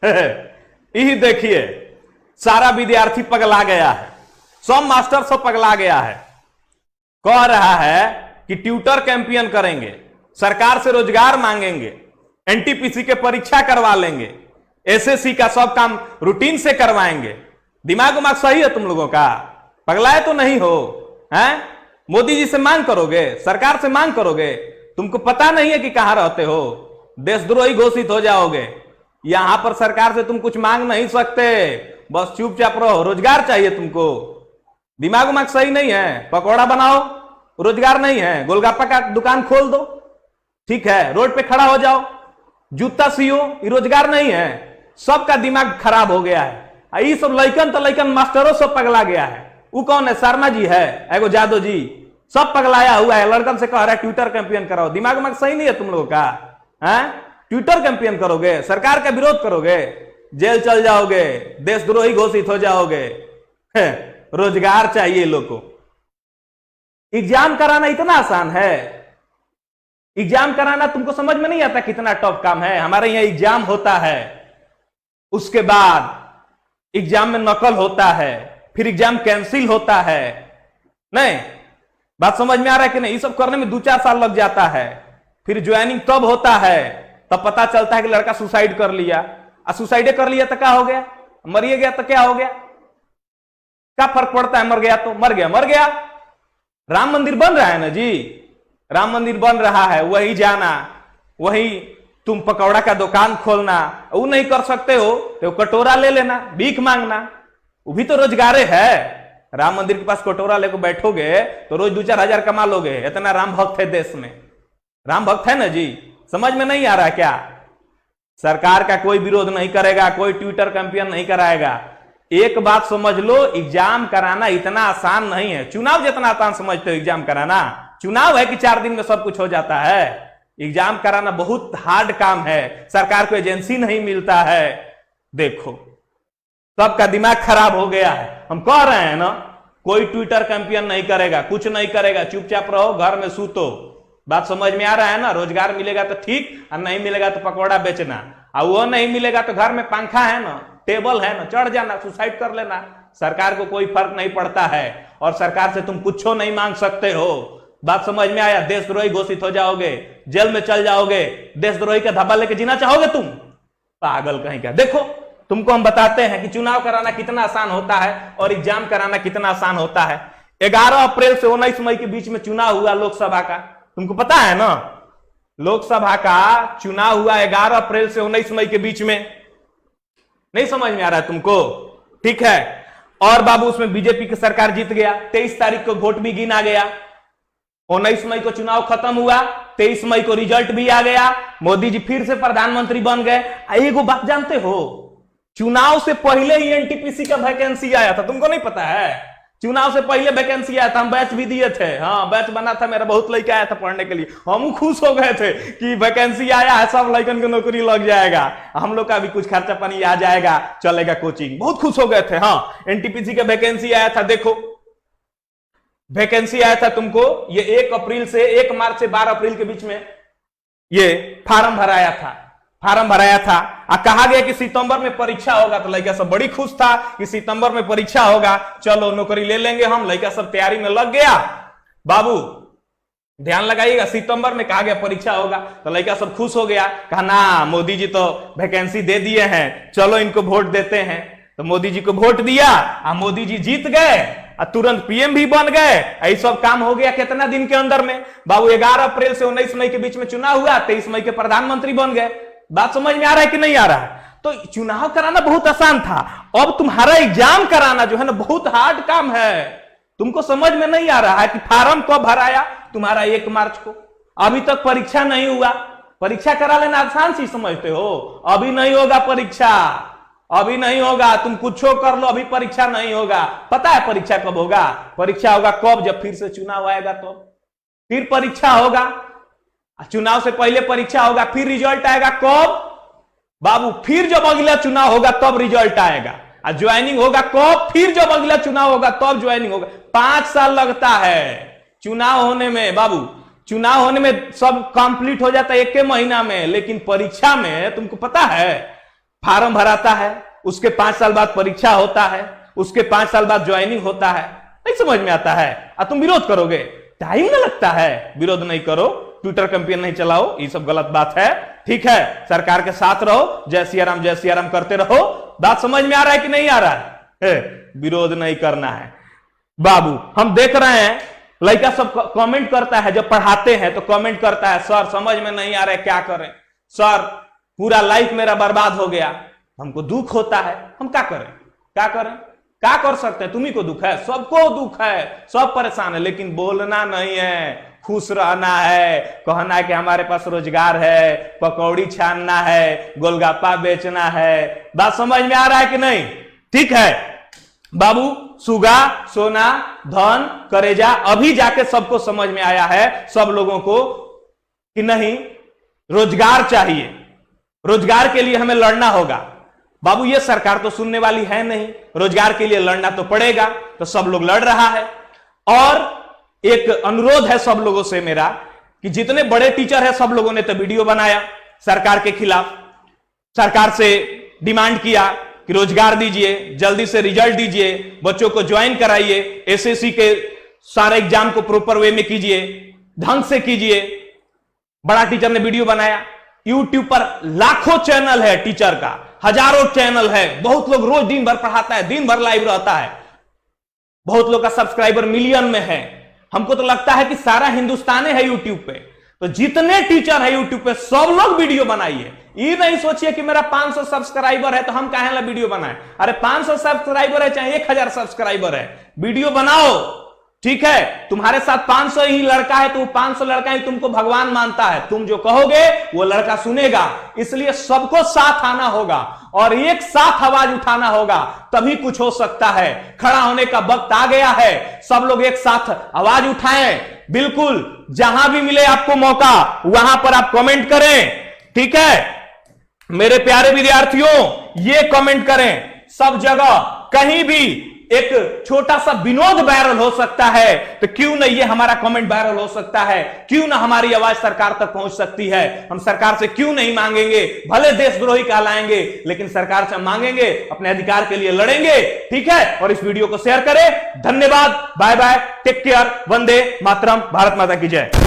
यही देखिए, सारा विद्यार्थी पगला गया है, सब मास्टर सब पगला गया है। कह रहा है कि ट्यूटर कैंपेन करेंगे, सरकार से रोजगार मांगेंगे, एनटीपीसी के परीक्षा करवा लेंगे, एसएससी का सब काम रूटीन से करवाएंगे। दिमाग उमाग सही है तुम लोगों का? पगलाए तो नहीं हो? हैं? मोदी जी से मांग करोगे, सरकार से मांग करोगे? तुमको पता नहीं है कि कहां रहते हो? देशद्रोही घोषित हो जाओगे। यहां पर सरकार से तुम कुछ मांग नहीं सकते, बस चुपचाप रहो। रोजगार चाहिए तुमको, दिमाग उमाग सही नहीं है? पकौड़ा बनाओ, रोजगार नहीं है? गोलगप्पा का दुकान खोल दो, ठीक है, रोड पे खड़ा हो जाओ, जूता सियो, ये रोजगार नहीं है। सबका दिमाग खराब हो गया है। ये सब लइकन तो लइकन मास्टरों सब पगला गया है। वो कौन है? शर्मा जी है, एगो जादव जी, सब पगलाया हुआ है। लड़कन से कह रहा है ट्विटर कैंपेन कराओ। दिमाग उमाग सही नहीं है तुम लोगों का? ट्विटर कैंपेन करोगे, सरकार का विरोध करोगे, जेल चल जाओगे, देशद्रोही घोषित हो जाओगे। रोजगार चाहिए लोग को। एग्जाम कराना इतना आसान है? एग्जाम कराना तुमको समझ में नहीं आता कितना टफ काम है? हमारे यहाँ एग्जाम होता है, उसके बाद एग्जाम में नकल होता है, फिर एग्जाम कैंसिल होता है। नहीं, बात समझ में आ रहा है कि नहीं? ये सब करने में 2-4 साल लग जाता है। फिर ज्वाइनिंग तब होता है, तब पता चलता है कि लड़का सुसाइड कर लिया। सुसाइड कर लिया तो क्या हो गया? मरिए गया तो क्या हो गया? क्या फर्क पड़ता है? मर गया तो मर गया, मर गया। राम मंदिर बन रहा है ना जी, राम मंदिर बन रहा है, वही जाना, वही तुम पकौड़ा का दुकान खोलना। वो नहीं कर सकते हो तो कटोरा ले लेना, भीख मांगना, वो भी तो रोजगार है। राम मंदिर के पास कटोरा लेकर बैठोगे तो रोज 2-4 हजार कमा लोगे। इतना राम भक्त है देश में, राम भक्त है ना जी? समझ में नहीं आ रहा क्या? सरकार का कोई विरोध नहीं करेगा, कोई ट्विटर कैंपेन नहीं कराएगा। एक बात समझ लो, एग्जाम कराना इतना आसान नहीं है। चुनाव जितना आसान समझते हो एग्जाम कराना, चुनाव है कि 4 दिन में सब कुछ हो जाता है। एग्जाम कराना बहुत हार्ड काम है, सरकार को एजेंसी नहीं मिलता है। देखो, सबका दिमाग खराब हो गया है। हम कह रहे हैं ना, कोई ट्विटर कैंपेन नहीं करेगा, कुछ नहीं करेगा, चुपचाप रहो, घर में सूतो। बात समझ में आ रहा है ना? रोजगार मिलेगा तो ठीक, और नहीं मिलेगा तो पकौड़ा बेचना, और वो नहीं मिलेगा तो घर में पंखा है ना, टेबल है ना, चढ़ जाना, सुसाइड कर लेना। सरकार को कोई फर्क नहीं पड़ता है, और सरकार से तुम कुछ नहीं मांग सकते हो। बात समझ में आया? देशद्रोही घोषित हो जाओगे, जेल में चल जाओगे, देशद्रोही का धब्बा लेके जीना चाहोगे तुम? पागल कहीं का। देखो, तुमको हम बताते हैं कि चुनाव कराना कितना आसान होता है और एग्जाम कराना कितना आसान होता है। 11 अप्रैल से 19 मई के बीच में चुनाव हुआ लोकसभा का, तुमको पता है ना? लोकसभा का चुनाव हुआ 11 अप्रैल से 19 मई के बीच में। नहीं समझ में आ रहा है तुमको? ठीक है। और बाबू, उसमें बीजेपी की सरकार जीत गया। 23 तारीख को वोट भी गिना गया। 19 मई को चुनाव खत्म हुआ, 23 मई को रिजल्ट भी आ गया। मोदी जी फिर से प्रधानमंत्री बन गए। एगो बात जानते हो, चुनाव से पहले ही एनटीपीसी का वैकेंसी आया था, तुमको नहीं पता है? चुनाव से पहले वैकेंसी आया था, हम बैच भी दिए थे। हाँ, बैच बना था मेरा, बहुत लड़का आया था पढ़ने के लिए। हम खुश हो गए थे कि वैकेंसी आया है, सब लड़कन की नौकरी लग जाएगा, हम लोग का भी कुछ खर्चा पानी आ जाएगा, चलेगा कोचिंग। बहुत खुश हो गए थे। हाँ, एनटीपीसी का वैकेंसी आया था। देखो, वैकेंसी आया था तुमको, ये 1 अप्रैल से 1 मार्च से 12 अप्रैल के बीच में ये फार्म भराया था। फार्म भराया था और कहा गया कि सितंबर में परीक्षा होगा। तो लड़का सब बड़ी खुश था कि सितंबर में परीक्षा होगा, चलो नौकरी ले लेंगे हम। लड़का सब तैयारी में लग गया। बाबू ध्यान लगाइएगा, सितंबर में कहा गया परीक्षा होगा, तो लड़का सब खुश हो गया। कहा ना, मोदी जी तो वैकेंसी दे दिए हैं, चलो इनको वोट देते हैं। तो मोदी जी को वोट दिया और मोदी जी जीत गए और तुरंत पीएम भी बन गए। यही सब काम हो गया कितना दिन के अंदर में बाबू? 11 अप्रैल से 19 मई के बीच में चुनाव हुआ, 23 मई के प्रधानमंत्री बन गए। बात समझ में आ रहा है कि नहीं आ रहा है? तो चुनाव कराना बहुत आसान था, अब तुम्हारा एग्जाम कराना जो है ना बहुत हार्ड काम है। तुमको समझ में नहीं आ रहा है कि फार्म कब भराया तुम्हारा? 1 मार्च को। अभी तक परीक्षा नहीं हुआ। परीक्षा करा लेना आसान सी समझते हो? अभी नहीं होगा परीक्षा, अभी नहीं होगा। तुम कुछ कर लो, अभी परीक्षा नहीं होगा। पता है परीक्षा कब होगा? परीक्षा होगा कब? जब फिर से चुनाव आएगा तो फिर परीक्षा होगा। चुनाव से पहले परीक्षा होगा, फिर रिजल्ट आएगा कब बाबू? फिर जब अगला चुनाव होगा तब रिजल्ट आएगा। और ज्वाइनिंग होगा कब? फिर जब अगला चुनाव होगा तब ज्वाइनिंग होगा। 5 साल लगता है चुनाव होने में बाबू। चुनाव होने में सब कंप्लीट हो जाता है 1 महीना में, लेकिन परीक्षा में तुमको पता है फार्म भराता है, उसके 5 साल बाद परीक्षा होता है, उसके 5 साल बाद ज्वाइनिंग होता है, नहीं समझ में आता है, और तुम विरोध करोगे, टाइम ना लगता है। विरोध नहीं करो, ट्विटर कैंपेन नहीं चलाओ, ये सब गलत बात है। ठीक है, सरकार के साथ रहो, जय सिया राम करते रहो। बात समझ में आ रहा है कि नहीं आ रहा है? विरोध नहीं करना है बाबू। हम देख रहे हैं लड़का सब कमेंट करता है, जब पढ़ाते हैं तो कमेंट करता है, सर समझ में नहीं आ रहा है, क्या करें सर, पूरा लाइफ मेरा बर्बाद हो गया। हमको दुख होता है, हम क्या करें, क्या करें, क्या कर सकते हैं? तुम्ही को दुख है, सबको दुख है, सब परेशान है, लेकिन बोलना नहीं है, खुश रहना है, कहना है कि हमारे पास रोजगार है, पकौड़ी छानना है, गोलगप्पा बेचना है। बात समझ में आ रहा है कि नहीं? ठीक है बाबू, सुगा, सोना, धन, करेजा, अभी जाके सबको समझ में आया है, सब लोगों को, कि नहीं रोजगार चाहिए, रोजगार के लिए हमें लड़ना होगा। बाबू ये सरकार तो सुनने वाली है नहीं, रोजगार के लिए लड़ना तो पड़ेगा, तो सब लोग लड़ रहा है। और एक अनुरोध है सब लोगों से मेरा, कि जितने बड़े टीचर है सब लोगों ने तो वीडियो बनाया सरकार के खिलाफ, सरकार से डिमांड किया कि रोजगार दीजिए, जल्दी से रिजल्ट दीजिए, बच्चों को ज्वाइन कराइए, एसएससी के सारे एग्जाम को प्रॉपर वे में कीजिए, ढंग से कीजिए। बड़ा टीचर ने वीडियो बनाया, यूट्यूब पर लाखों चैनल है टीचर का, हजारों चैनल है, बहुत लोग रोज दिन भर पढ़ाता है, दिन भर लाइव रहता है, बहुत लोग का सब्सक्राइबर मिलियन में है। हमको तो लगता है कि सारा हिंदुस्तान है यूट्यूब पे, तो जितने टीचर है यूट्यूब पे सब लोग वीडियो बनाइए। ये नहीं सोचिए कि मेरा 500 सब्सक्राइबर है तो हम काहे ला वीडियो बनाए। अरे 500 सब्सक्राइबर है चाहे 1000 सब्सक्राइबर है, वीडियो बनाओ। ठीक है, तुम्हारे साथ 500 ही लड़का है तो वो 500 लड़का ही तुमको भगवान मानता है, तुम जो कहोगे वो लड़का सुनेगा। इसलिए सबको साथ आना होगा और एक साथ आवाज उठाना होगा, तभी कुछ हो सकता है। खड़ा होने का वक्त आ गया है, सब लोग एक साथ आवाज उठाएं। बिल्कुल, जहां भी मिले आपको मौका वहां पर आप कमेंट करें। ठीक है मेरे प्यारे विद्यार्थियों, ये कमेंट करें सब जगह, कहीं भी एक छोटा सा विनोद वायरल हो सकता है, तो क्यों ना ये हमारा कमेंट वायरल हो सकता है, क्यों ना हमारी आवाज सरकार तक पहुंच सकती है। हम सरकार से क्यों नहीं मांगेंगे, भले देशद्रोही कहलाएंगे लेकिन सरकार से मांगेंगे, अपने अधिकार के लिए लड़ेंगे। ठीक है, और इस वीडियो को शेयर करें। धन्यवाद, bye bye, take care, Vande Mataram, Bharat माता की जय।